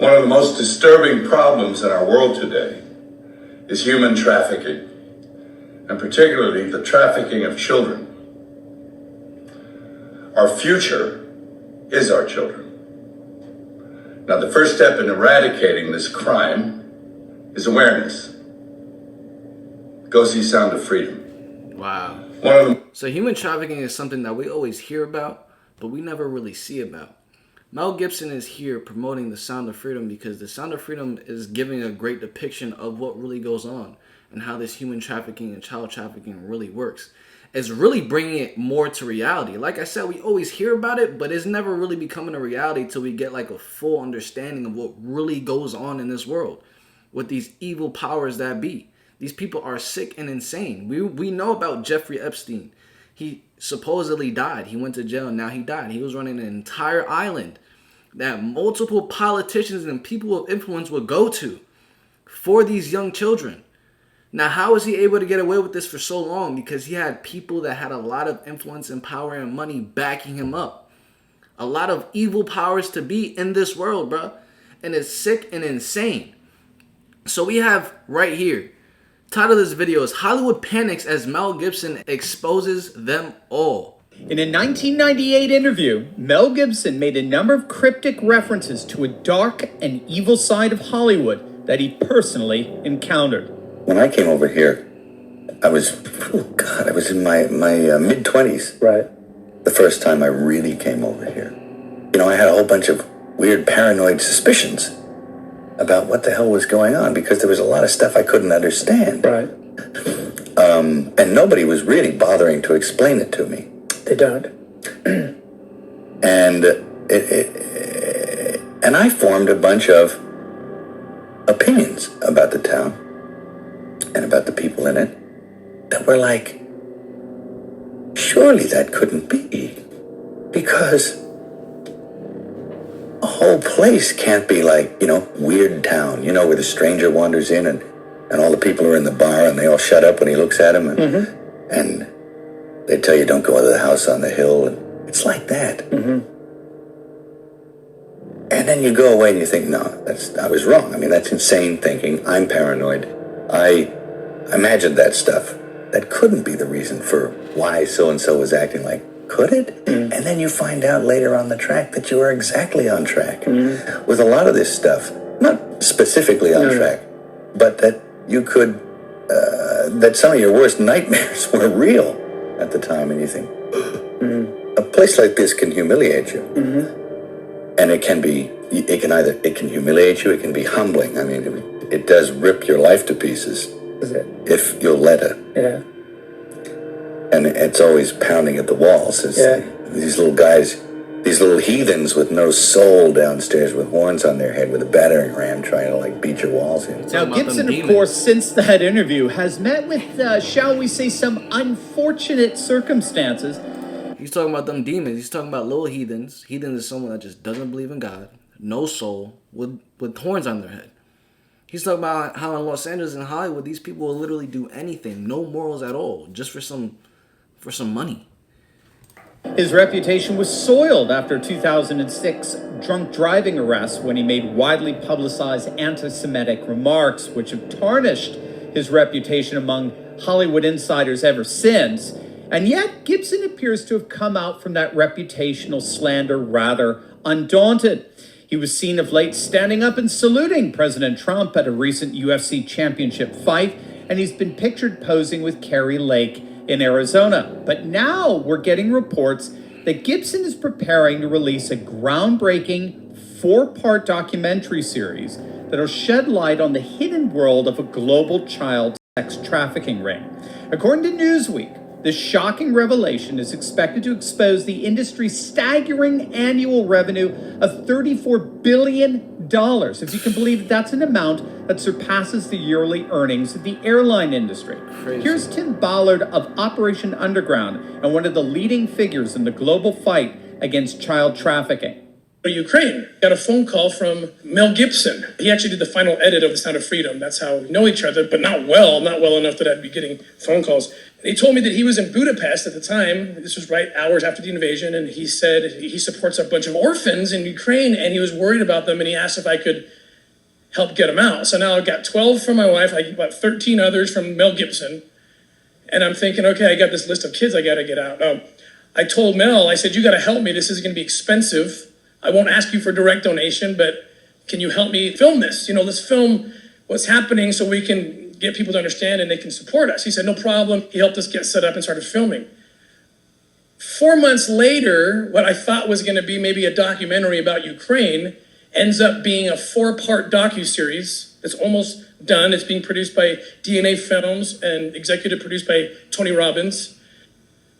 One of the most disturbing problems in our world today is human trafficking, and particularly the trafficking of children. Our future is our children. Now, the first step in eradicating this crime is awareness. Go see Sound of Freedom. Wow. So human trafficking is something that we always hear about, but we never really see about. Mel Gibson is here promoting the Sound of Freedom because the Sound of Freedom is giving a great depiction of what really goes on and how this human trafficking and child trafficking really works. It's really bringing it more to reality. Like I said, we always hear about it, but it's never really becoming a reality till we get like a full understanding of what really goes on in this world with these evil powers that be. These people are sick and insane. We know about Jeffrey Epstein. He supposedly died. He went to jail and now he died. He was running an entire island that multiple politicians and people of influence would go to for these young children. Now, how was he able to get away with this for so long? Because he had people that had a lot of influence and power and money backing him up. A lot of evil powers to be in this world, bro. And it's sick and insane. So we have right here, title of this video is Hollywood Panics as Mel Gibson exposes them all. In a 1998 interview, Mel Gibson made a number of cryptic references to a dark and evil side of Hollywood that he personally encountered. When I came over here, I was in my mid-20s. Right. The first time I really came over here. You know, I had a whole bunch of weird paranoid suspicions about what the hell was going on because there was a lot of stuff I couldn't understand. Right. And nobody was really bothering to explain it to me. They don't. And and I formed a bunch of opinions about the town and about the people in it that were like, surely that couldn't be, because a whole place can't be like, you know, Weird Town, you know, where the stranger wanders in and all the people are in the bar and they all shut up when he looks at them and they tell you don't go to the house on the hill, and it's like that. And then you go away and you think, no, I was wrong. I mean, that's insane thinking. I'm paranoid. I imagined that stuff. That couldn't be the reason for why so-and-so was acting like, could it? And then you find out later on the track that you were exactly on track with a lot of this stuff. Not specifically on track, but that you could, that some of your worst nightmares were real at the time, and you think, a place like this can humiliate you. And it can humiliate you, it can be humbling. I mean, it does rip your life to pieces if you'll let it. Yeah. And it's always pounding at the walls. These little guys, these little heathens with no soul downstairs with horns on their head with a battering ram trying to like beat your walls in. Now, Gibson, of course, since that interview has met with, shall we say, some unfortunate circumstances. He's talking about them demons. He's talking about little heathens. Heathens is someone that just doesn't believe in God, no soul, with horns on their head. He's talking about how in Los Angeles and Hollywood, these people will literally do anything, no morals at all, just for some money. His reputation was soiled after 2006 drunk driving arrest when he made widely publicized anti-Semitic remarks, which have tarnished his reputation among Hollywood insiders ever since. And yet, Gibson appears to have come out from that reputational slander rather undaunted. He was seen of late standing up and saluting President Trump at a recent UFC championship fight, and he's been pictured posing with Carrie Lake in Arizona. But now we're getting reports that Gibson is preparing to release a groundbreaking 4-part documentary series that'll shed light on the hidden world of a global child sex trafficking ring. According to Newsweek, this shocking revelation is expected to expose the industry's staggering annual revenue of $34 billion. If you can believe it, that's an amount that surpasses the yearly earnings of the airline industry. Crazy. Here's Tim Ballard of Operation Underground and one of the leading figures in the global fight against child trafficking. Ukraine. Got a phone call from Mel Gibson. He actually did the final edit of The Sound of Freedom. That's how we know each other, but not well enough that I'd be getting phone calls. And he told me that he was in Budapest at the time. This was right hours after the invasion, and he said he supports a bunch of orphans in Ukraine, and he was worried about them, and he asked if I could help get them out. So now I've got 12 from my wife, I got 13 others from Mel Gibson, and I'm thinking, okay, I got this list of kids I got to get out. I told Mel, I said, you got to help me. This is going to be expensive. I won't ask you for direct donation, but can you help me film this? Let's film what's happening so we can get people to understand and they can support us. He said, no problem. He helped us get set up and started filming. 4 months later, what I thought was going to be maybe a documentary about Ukraine ends up being a 4-part docuseries. It's almost done. It's being produced by DNA Films and executive produced by Tony Robbins.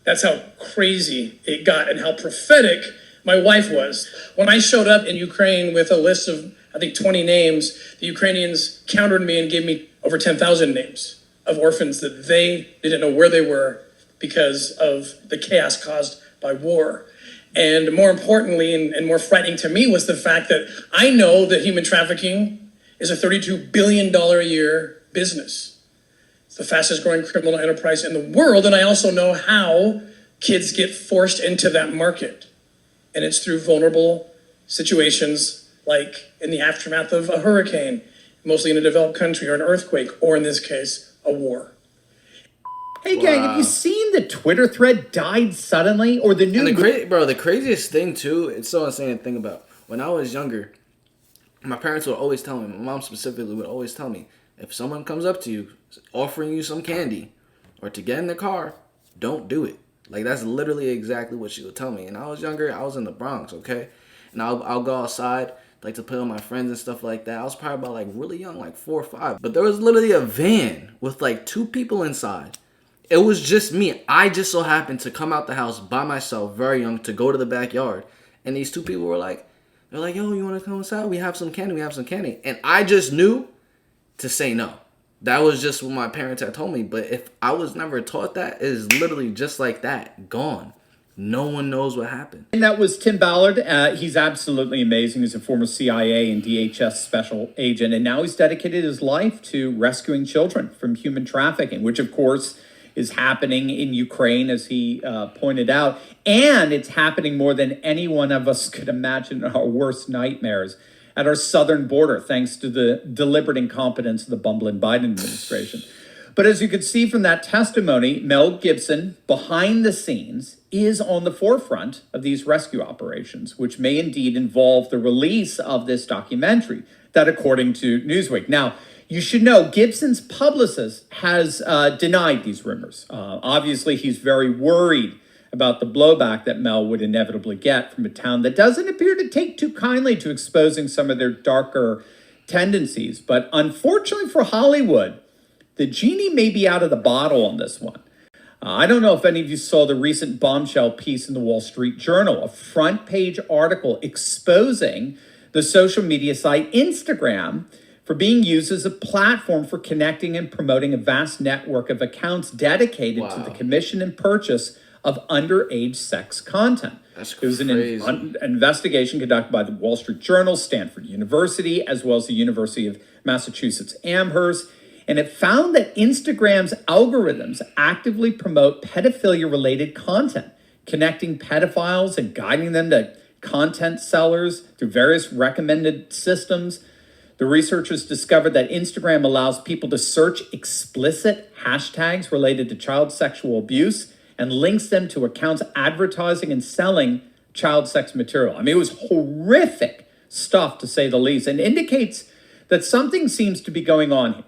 That's how crazy it got and how prophetic my wife was. When I showed up in Ukraine with a list of, I think, 20 names, the Ukrainians countered me and gave me over 10,000 names of orphans that they didn't know where they were because of the chaos caused by war. And more importantly, and more frightening to me, was the fact that I know that human trafficking is a $32 billion a year business. It's the fastest growing criminal enterprise in the world. And I also know how kids get forced into that market. And it's through vulnerable situations like in the aftermath of a hurricane, mostly in a developed country, or an earthquake, or in this case, a war. Hey, gang, have you seen the Twitter thread died suddenly? Or the new... The craziest thing, too, it's so insane to think about. When I was younger, my parents would always tell me, my mom specifically would always tell me, if someone comes up to you offering you some candy or to get in the car, don't do it. Like, that's literally exactly what she would tell me. And I was younger, I was in the Bronx, okay? And I'll go outside, like, to play with my friends and stuff like that. I was probably about, like, really young, like 4 or 5. But there was literally a van with, like, 2 people inside. It was just me. I just so happened to come out the house by myself, very young, to go to the backyard. And these 2 people were like, they're like, yo, you want to come inside? We have some candy. And I just knew to say no. That was just what my parents had told me. But if I was never taught that, it is literally just like that. Gone. No one knows what happened. And that was Tim Ballard. He's absolutely amazing. He's a former CIA and DHS special agent. And now he's dedicated his life to rescuing children from human trafficking, which, of course, is happening in Ukraine, as he pointed out. And it's happening more than any one of us could imagine in our worst nightmares at our southern border, thanks to the deliberate incompetence of the bumbling Biden administration. But as you could see from that testimony, Mel Gibson, behind the scenes, is on the forefront of these rescue operations, which may indeed involve the release of this documentary, that according to Newsweek. Now, you should know Gibson's publicist has denied these rumors. Obviously, he's very worried about the blowback that Mel would inevitably get from a town that doesn't appear to take too kindly to exposing some of their darker tendencies. But unfortunately for Hollywood, the genie may be out of the bottle on this one. I don't know if any of you saw the recent bombshell piece in the Wall Street Journal, a front page article exposing the social media site Instagram for being used as a platform for connecting and promoting a vast network of accounts dedicated to the commission and purchase of underage sex content. That's It was an crazy. investigation conducted by the Wall Street Journal, Stanford University, as well as the University of Massachusetts Amherst. And it found that Instagram's algorithms actively promote pedophilia-related content, connecting pedophiles and guiding them to content sellers through various recommended systems. The researchers discovered that Instagram allows people to search explicit hashtags related to child sexual abuse and links them to accounts advertising and selling child sex material. I mean, it was horrific stuff, to say the least, and indicates that something seems to be going on here.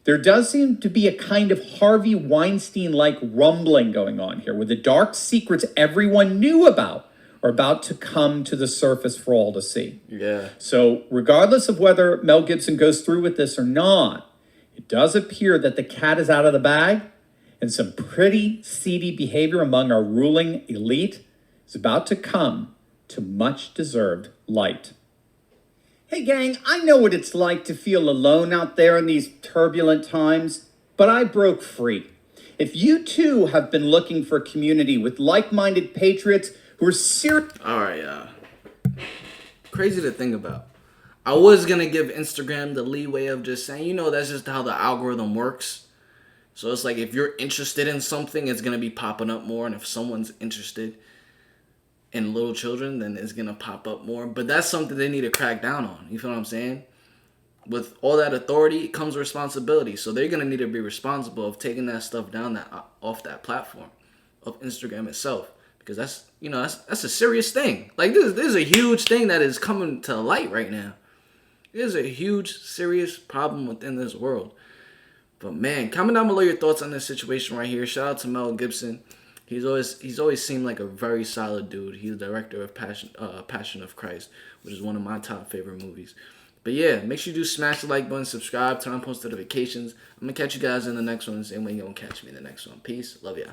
There does seem to be a kind of Harvey Weinstein-like rumbling going on here, where the dark secrets everyone knew about are about to come to the surface for all to see. Yeah. So regardless of whether Mel Gibson goes through with this or not, it does appear that the cat is out of the bag, and some pretty seedy behavior among our ruling elite is about to come to much-deserved light. Hey gang, I know what it's like to feel alone out there in these turbulent times, but I broke free. If you too have been looking for a community with like-minded patriots who are serious... All right, crazy to think about. I was going to give Instagram the leeway of just saying, that's just how the algorithm works. So it's like if you're interested in something, it's going to be popping up more. And if someone's interested in little children, then it's going to pop up more. But that's something they need to crack down on. You feel what I'm saying? With all that authority comes responsibility. So they're going to need to be responsible of taking that stuff down off that platform of Instagram itself. Because that's a serious thing. Like this is a huge thing that is coming to light right now. There's a huge, serious problem within this world. But man, comment down below your thoughts on this situation right here. Shout out to Mel Gibson. He's always seemed like a very solid dude. He's the director of Passion of Christ, which is one of my top favorite movies. But yeah, make sure you do smash the like button, subscribe, turn on post notifications. I'm gonna catch you guys in the next one, the same way you're gonna catch me in the next one. Peace. Love ya.